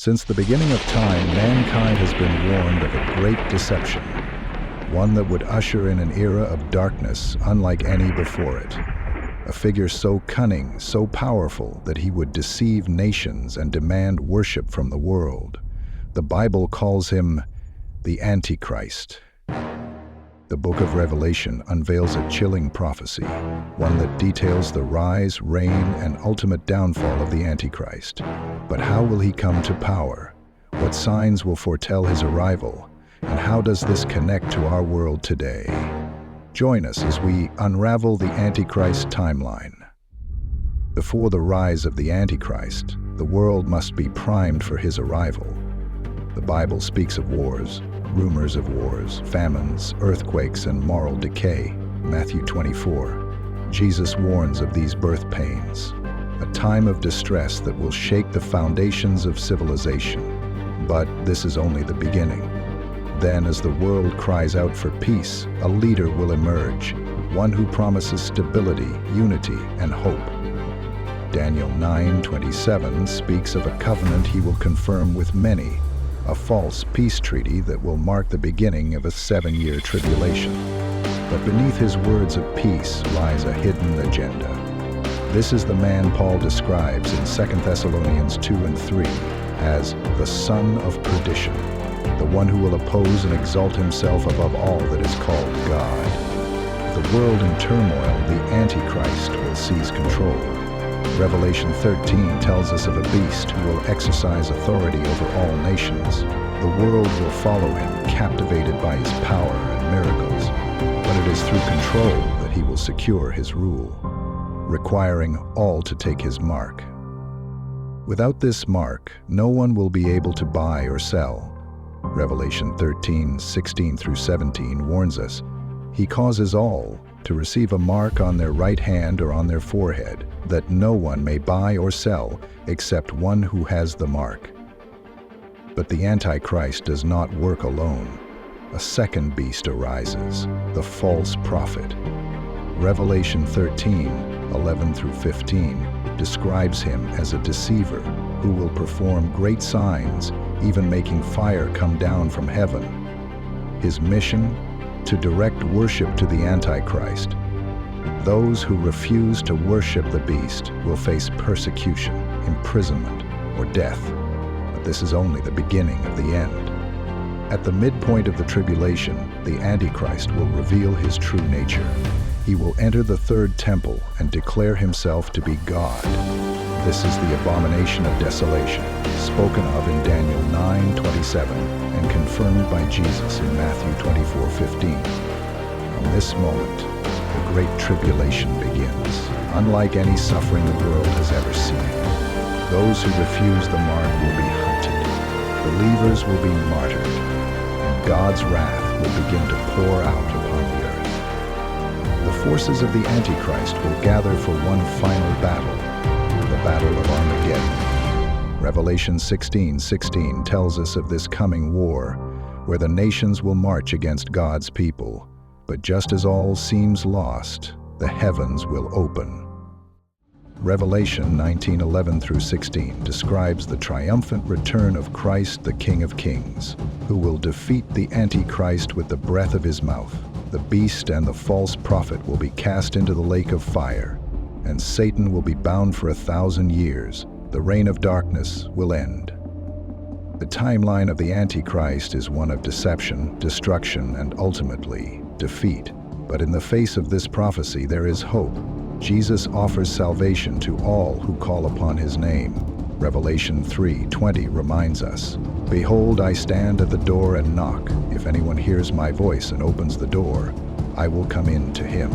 Since the beginning of time, mankind has been warned of a great deception, one that would usher in an era of darkness unlike any before it. A figure so cunning, so powerful, that he would deceive nations and demand worship from the world. The Bible calls him the Antichrist. The book of Revelation unveils a chilling prophecy, one that details the rise, reign, and ultimate downfall of the Antichrist. But how will he come to power? What signs will foretell his arrival? And how does this connect to our world today? Join us as we unravel the Antichrist timeline. Before the rise of the Antichrist, the world must be primed for his arrival. The Bible speaks of wars, rumors of wars, famines, earthquakes, and moral decay. Matthew 24. Jesus warns of these birth pains, a time of distress that will shake the foundations of civilization. But this is only the beginning. Then, as the world cries out for peace, a leader will emerge, one who promises stability, unity, and hope. Daniel 9:27 speaks of a covenant he will confirm with many, a false peace treaty that will mark the beginning of a 7-year tribulation. But beneath his words of peace lies a hidden agenda. This is the man Paul describes in 2 Thessalonians 2 and 3 as the son of perdition, the one who will oppose and exalt himself above all that is called God. With the world in turmoil, the Antichrist will seize control. Revelation 13 tells us of a beast who will exercise authority over all nations. The world will follow him, captivated by his power and miracles. But it is through control that he will secure his rule, requiring all to take his mark. Without this mark, no one will be able to buy or sell. Revelation 13:16 through 17 warns us, he causes all to receive a mark on their right hand or on their forehead, that no one may buy or sell except one who has the mark. But the Antichrist does not work alone. A second beast arises, the false prophet. Revelation 13:11 through 15 describes him as a deceiver who will perform great signs, even making fire come down from heaven. His mission? To direct worship to the Antichrist. Those who refuse to worship the beast will face persecution, imprisonment, or death. But this is only the beginning of the end. At the midpoint of the tribulation, the Antichrist will reveal his true nature. He will enter the third temple and declare himself to be God. This is the abomination of desolation, spoken of in Daniel 9:27 and confirmed by Jesus in Matthew 24:15. From this moment, the Great Tribulation begins, unlike any suffering the world has ever seen. Those who refuse the mark will be hunted, believers will be martyred, and God's wrath will begin to pour out upon the earth. The forces of the Antichrist will gather for one final battle, the Battle of Armageddon. Revelation 16:16 tells us of this coming war, where the nations will march against God's people. But just as all seems lost, the heavens will open. Revelation 19:11 through 16 describes the triumphant return of Christ, the King of Kings, who will defeat the Antichrist with the breath of his mouth. The beast and the false prophet will be cast into the lake of fire, and Satan will be bound for 1,000 years. The reign of darkness will end. The timeline of the Antichrist is one of deception, destruction, and ultimately, defeat. But in the face of this prophecy, there is hope. Jesus offers salvation to all who call upon his name. Revelation 3:20 reminds us, "Behold, I stand at the door and knock. If anyone hears my voice and opens the door, I will come in to him